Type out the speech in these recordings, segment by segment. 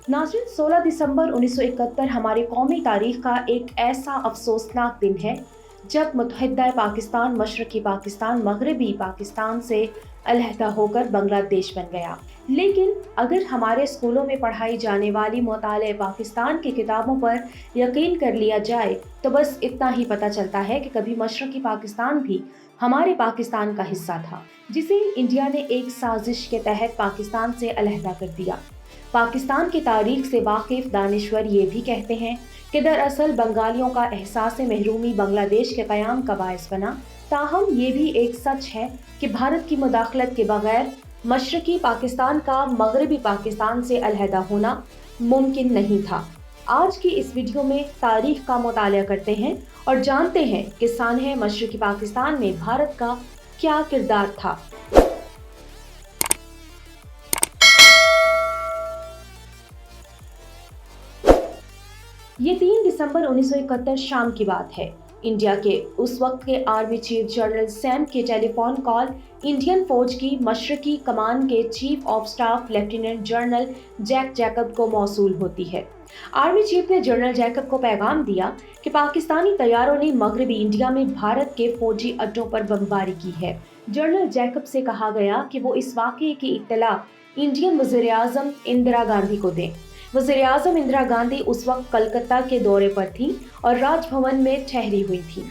नाज़रीन, 16 दिसंबर 1971 हमारी कौमी तारीख का एक ऐसा अफसोसनाक दिन है जब मुत्तहिदा पाकिस्तान मशरकी पाकिस्तान मगरबी पाकिस्तान से अलहदा होकर बांग्लादेश बन गया। लेकिन अगर हमारे स्कूलों में पढ़ाई जाने वाली मुताले पाकिस्तान की किताबों पर यकीन कर लिया जाए तो बस इतना ही पता चलता है कि कभी मशरकी पाकिस्तान भी हमारे पाकिस्तान का हिस्सा था, जिसे इंडिया ने एक साजिश के तहत पाकिस्तान से अलहदा कर दिया। पाकिस्तान की तारीख से वाकिफ दानिश्वर ये भी कहते हैं कि दरअसल बंगालियों का एहसास महरूमी बांग्लादेश के क़याम का बायस बना। ताहम ये भी एक सच है कि भारत की मुदाखलत के बगैर मशरकी पाकिस्तान का मगरबी पाकिस्तान से अलहदा होना मुमकिन नहीं था। आज की इस वीडियो में तारीख का मुताला करते हैं और जानते हैं कि सानहे मशरकी पाकिस्तान में भारत का क्या किरदार था। ये 3 दिसंबर 1971 शाम की बात है। इंडिया के उस वक्त के आर्मी चीफ जनरल सैम की टेलीफोन कॉल इंडियन फौज की मशरकी कमान के chief of staff lieutenant general Jack Jacob को मौसूल होती है। आर्मी चीफ ने जनरल जैकब को पैगाम दिया कि पाकिस्तानी तैयारों ने मगरबी इंडिया में भारत के फौजी अड्डों पर बमबारी की है। जनरल जैकब से कहा गया कि वो इस वाक़ये की इत्तला इंडियन वज़ीर आज़म इंदिरा गांधी को दें। वज़ीर आज़म इंदिरा गांधी उस वक्त कलकत्ता के दौरे पर थी और राजभवन में ठहरी हुई थी।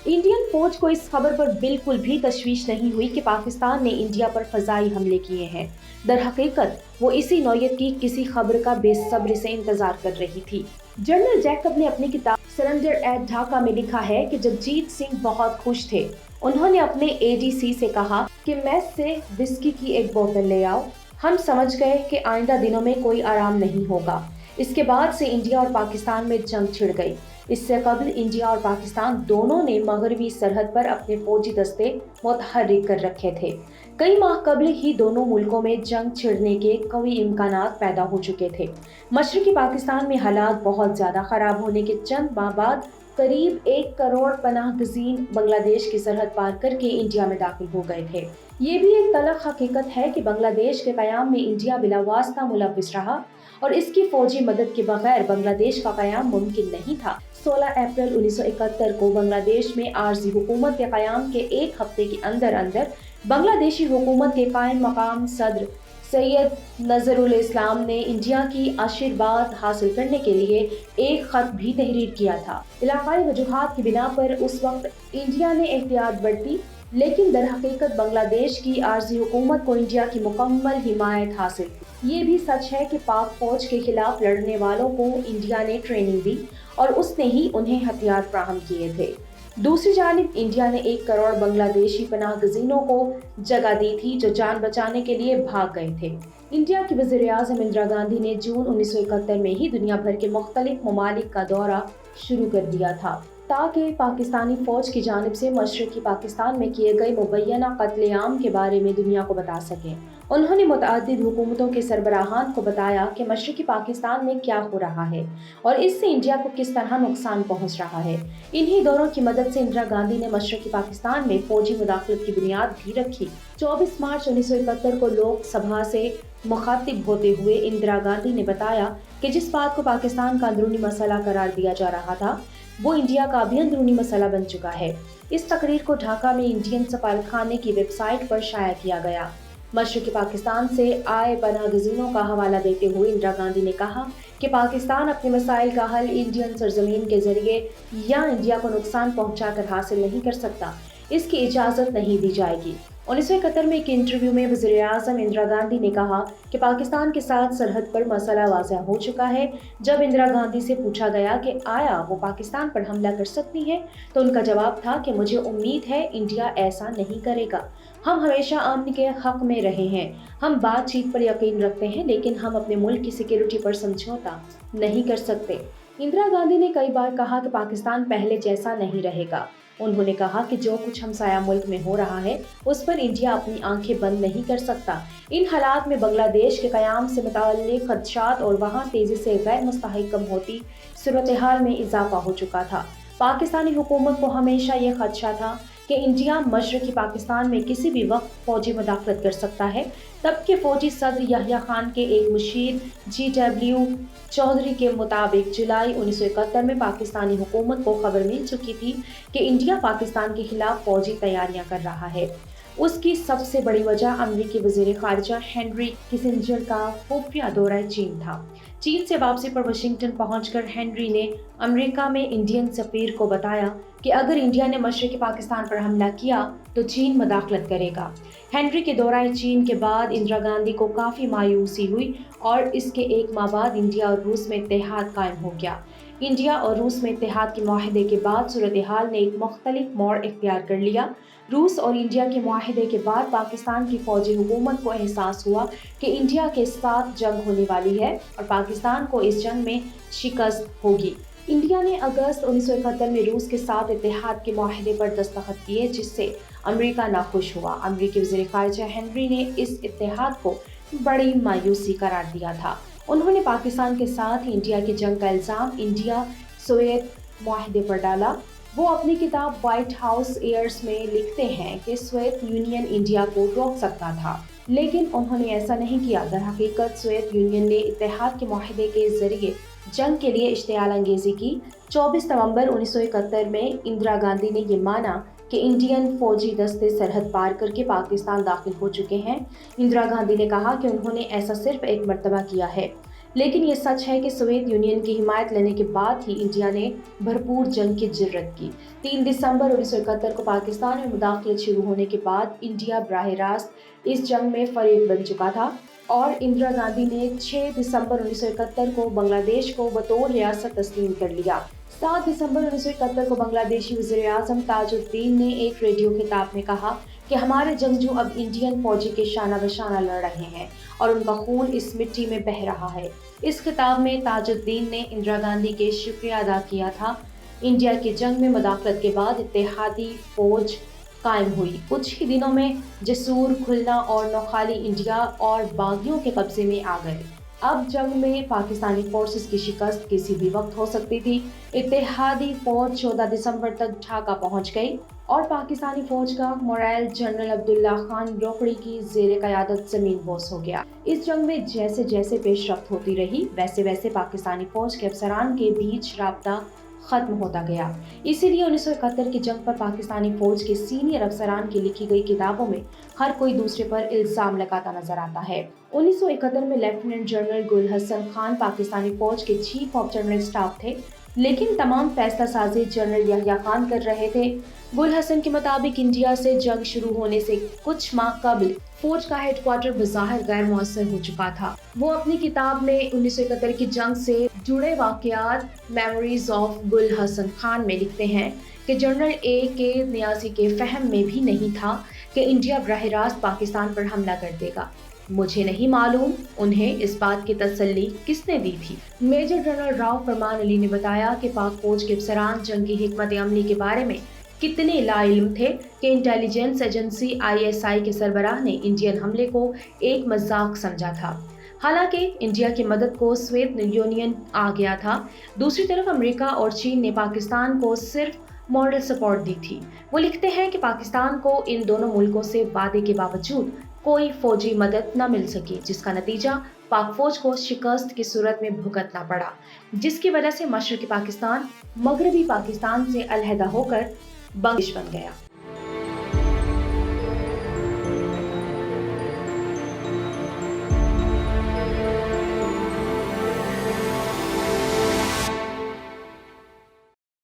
इंडियन फौज को इस खबर पर बिल्कुल भी तशवीश नहीं हुई कि पाकिस्तान ने इंडिया पर फजाई हमले किए हैं। दर हकीकत वो इसी नौयत की किसी खबर का बेसब्री से इंतजार कर रही थी। जनरल जैकब ने अपनी किताब सरेंडर एट ढाका में लिखा है कि जगजीत सिंह बहुत खुश थे। उन्होंने अपने एडीसी से कहा कि मेस से विस्की की एक बोतल ले आओ। हम समझ गए कि आइंदा दिनों में कोई आराम नहीं होगा। इसके बाद से इंडिया और पाकिस्तान में जंग छिड़ गई। इससे कबल इंडिया और पाकिस्तान दोनों ने मगरबी सरहद पर अपने फौजी दस्ते मुतहर्रिक कर रखे थे। कई माह कबल ही दोनों मुल्कों में जंग छिड़ने के कई इम्कानात पैदा हो चुके थे। मशरकी पाकिस्तान में हालात बहुत ज़्यादा ख़राब होने के चंद माह बाद करीब 1 करोड़ पनाह गज़ीन बांग्लादेश की सरहद पार करके इंडिया में दाखिल हो गए थे। ये भी एक तलख हकीकत है कि बांग्लादेश के क़याम में इंडिया बिलावास्ता मुलव्विस रहा और इसकी फौजी मदद के बगैर बांग्लादेश का क़याम मुमकिन नहीं था। 16 अप्रैल 1971 को बांग्लादेश में आर्जी हुकूमत के क़याम के एक हफ्ते के अंदर अंदर बांग्लादेशी हुकूमत के कायम मकाम सदर सैयद नज़रुल इस्लाम ने इंडिया की आशीर्वाद हासिल करने के लिए एक खत भी तहरीर किया था। इलाकाई वजूहात की बिना पर उस वक्त इंडिया ने एहतियात बरती, लेकिन दर हकीकत बांग्लादेश की आर्जी हुकूमत को इंडिया की मुकम्मल हिमायत हासिल थी। ये भी सच है कि पाक फौज के खिलाफ लड़ने वालों को इंडिया ने ट्रेनिंग दी और उसने ही उन्हें हथियार फराहम किए थे। दूसरी जानिब इंडिया ने 1 करोड़ बांग्लादेशी पनाह गज़ीनों को जगह दी थी जो जान बचाने के लिए भाग गए थे। इंडिया की वज़ीर आज़म इंदिरा गांधी ने जून 1971 में ही दुनिया भर के मुख्तलिफ ममालिक का दौरा शुरू कर दिया था ताकि पाकिस्तानी फौज की जानिब से मशरकी पाकिस्तान में किए गए मुबैना कत्लेआम के बारे में दुनिया को बता सकें। उन्होंने मुतअद्दिद हुकूमतों के सरबराहान को बताया कि मशरकी पाकिस्तान में क्या हो रहा है और इससे इंडिया को किस तरह नुकसान पहुंच रहा है। इन्हीं दौरों की मदद से इंदिरा गांधी ने मशरकी पाकिस्तान में फौजी मुदाखलत की बुनियाद भी रखी। 24 मार्च 1971 को लोकसभा से मुखातिब होते हुए इंदिरा गांधी ने बताया कि जिस बात को पाकिस्तान का अंदरूनी मसला करार दिया जा रहा था वो इंडिया का भी अंदरूनी मसला बन चुका है। इस तकरीर को ढाका में इंडियन सफारतखाने की वेबसाइट पर शाया किया गया। मशरकी पाकिस्तान से आए पनाह गज़ीनों का हवाला देते हुए इंदिरा गांधी ने कहा कि पाकिस्तान अपने मसाइल का हल इंडियन सरजमीन के जरिए या इंडिया को नुकसान पहुंचाकर हासिल नहीं कर सकता। इसकी इजाज़त नहीं दी जाएगी। 1971 में एक इंटरव्यू में वज़ीर आज़म इंदिरा गांधी ने कहा कि पाकिस्तान के साथ सरहद पर मसला वाज़ह हो चुका है। जब इंदिरा गांधी से पूछा गया कि आया वो पाकिस्तान पर हमला कर सकती है तो उनका जवाब था कि मुझे उम्मीद है इंडिया ऐसा नहीं करेगा। हम हमेशा अमन के हक़ में रहे हैं। हम बातचीत पर यकीन रखते हैं, लेकिन हम अपने मुल्क की सिक्योरिटी पर समझौता नहीं कर सकते। इंदिरा गांधी ने कई बार कहा कि पाकिस्तान पहले जैसा नहीं रहेगा। उन्होंने कहा कि जो कुछ हमसाया मुल्क में हो रहा है उस पर इंडिया अपनी आंखें बंद नहीं कर सकता। इन हालात में बांग्लादेश के क़याम से मुताल्लिक़ खदशात और वहाँ तेज़ी से गैर मुस्तहकम होती सूरत हाल में इजाफा हो चुका था। पाकिस्तानी हुकूमत को हमेशा ये खदशा था کہ انڈیا مشرقی پاکستان میں کسی بھی وقت فوجی مداخلت کر سکتا ہے، تب کہ فوجی صدر یحییٰ خان کے ایک مشیر GW چودھری کے مطابق جولائی 1971 میں پاکستانی حکومت کو خبر مل چکی تھی کہ انڈیا پاکستان کے خلاف فوجی تیاریاں کر رہا ہے۔ اس کی سب سے بڑی وجہ امریکی وزیر خارجہ ہینری کسنجر کا خفیہ دورہ چین تھا۔ چین سے واپسی پر واشنگٹن پہنچ کر ہینری نے امریکہ میں انڈین سفیر کو بتایا کہ اگر انڈیا نے مشرقی پاکستان پر حملہ کیا تو چین مداخلت کرے گا۔ ہینری کے دورہ چین کے بعد اندرا گاندھی کو کافی مایوسی ہوئی اور اس کے ایک ماہ بعد انڈیا اور روس میں اتحاد قائم ہو گیا۔ انڈیا اور روس میں اتحاد کے معاہدے کے بعد صورتحال نے ایک مختلف موڑ اختیار کر لیا۔ روس اور انڈیا کے معاہدے کے بعد پاکستان کی فوجی حکومت کو احساس ہوا کہ انڈیا کے ساتھ جنگ ہونے والی ہے اور پاکستان کو اس جنگ میں شکست ہوگی۔ انڈیا نے اگست 1971 میں روس کے ساتھ اتحاد کے معاہدے پر دستخط کیے، جس سے امریکہ ناخوش ہوا۔ امریکی وزیر خارجہ ہینری نے اس اتحاد کو بڑی مایوسی قرار دیا تھا۔ انہوں نے پاکستان کے ساتھ ہی انڈیا کی جنگ کا الزام انڈیا سوویت معاہدے پر ڈالا۔ وہ اپنی کتاب وائٹ ہاؤس ایئرز میں لکھتے ہیں کہ سوویت یونین انڈیا کو روک سکتا تھا، لیکن انہوں نے ایسا نہیں کیا۔ در حقیقت سوویت یونین نے اتحاد کے معاہدے کے ذریعے جنگ کے لیے اشتعال انگیزی کی۔ 24 نومبر 1971 میں اندرا گاندھی نے یہ مانا کہ انڈین فوجی دستے سرحد پار کر کے پاکستان داخل ہو چکے ہیں۔ اندرا گاندھی نے کہا کہ انہوں نے ایسا صرف ایک مرتبہ کیا ہے، لیکن یہ سچ ہے کہ سوویت یونین کی حمایت لینے کے بعد ہی انڈیا نے بھرپور جنگ کی جرأت کی۔ 3 دسمبر 1971 کو پاکستان میں مداخلت شروع ہونے کے بعد انڈیا براہ راست اس جنگ میں فریق بن چکا تھا اور اندرا گاندھی نے 6 دسمبر 1971 کو بنگلہ دیش کو بطور ریاست تسلیم کر لیا۔ 7 دسمبر 1971 کو بنگلہ دیشی وزیر اعظم تاج الدین نے ایک ریڈیو خطاب میں کہا کہ ہمارے جنگجو اب انڈین فوجی کے شانہ بشانہ لڑ رہے ہیں اور ان کا خون اس مٹی میں بہہ رہا ہے۔ اس خطاب میں تاج الدین نے اندرا گاندھی کے شکریہ ادا کیا تھا۔ انڈیا کی جنگ میں مداخلت کے بعد اتحادی فوج قائم ہوئی۔ کچھ ہی دنوں میں جسور، کھلنا اور نوخالی انڈیا اور باغیوں کے قبضے میں آ گئے۔ اب جنگ میں پاکستانی فورسز کی شکست کسی بھی وقت ہو سکتی تھی۔ اتحادی فوج 14 دسمبر تک ڈھاکہ پہنچ گئی اور پاکستانی فوج کا مورال جنرل عبداللہ خان روکڑی کی زیر قیادت زمین بوس ہو گیا۔ اس جنگ میں جیسے جیسے پیش رفت ہوتی رہی، ویسے ویسے پاکستانی فوج کے افسران کے بیچ رابطہ ختم ہوتا گیا۔ اسی لیے 1971 کی جنگ پر پاکستانی فوج کے سینئر افسران کی لکھی گئی کتابوں میں ہر کوئی دوسرے پر الزام لگاتا نظر آتا ہے۔ 1971 میں لیفٹیننٹ جنرل گل حسن خان پاکستانی فوج کے چیف آف جنرل اسٹاف تھے، لیکن تمام فیصلہ سازی جنرل یحییٰ خان کر رہے تھے۔ گل حسن کے مطابق انڈیا سے جنگ شروع ہونے سے کچھ ماہ قبل فوج کا ہیڈ کوارٹر بظاہر غیر مؤثر ہو چکا تھا۔ وہ اپنی کتاب میں 1971 کی جنگ سے جڑے واقعات میموریز آف گل حسن خان میں لکھتے ہیں کہ جنرل AK نیازی کے فہم میں بھی نہیں تھا کہ انڈیا براہ راست پاکستان پر حملہ کر دے گا۔ مجھے نہیں معلوم انہیں اس بات کی تسلی کس نے دی تھی۔ میجر جنرل راؤ فرمان علی نے بتایا کہ پاک فوج کے افسران جنگی حکمت عملی کے بارے میں کتنے لا علم تھے کہ انٹیلیجنس ایجنسی ISI کے سربراہ نے انڈین حملے کو ایک مذاق سمجھا تھا، حالانکہ انڈیا کی مدد کو سوویت یونین آ گیا تھا۔ دوسری طرف امریکہ اور چین نے پاکستان کو صرف مورل سپورٹ دی تھی۔ وہ لکھتے ہیں کہ پاکستان کو ان دونوں ملکوں سے وعدے کے باوجود کوئی فوجی مدد نہ مل سکی، جس کا نتیجہ پاک فوج کو شکست کی صورت میں بھگتنا پڑا، جس کی وجہ سے مشرقی پاکستان مغربی پاکستان سے علیحدہ ہو کر بنگلہ دیش بن گیا۔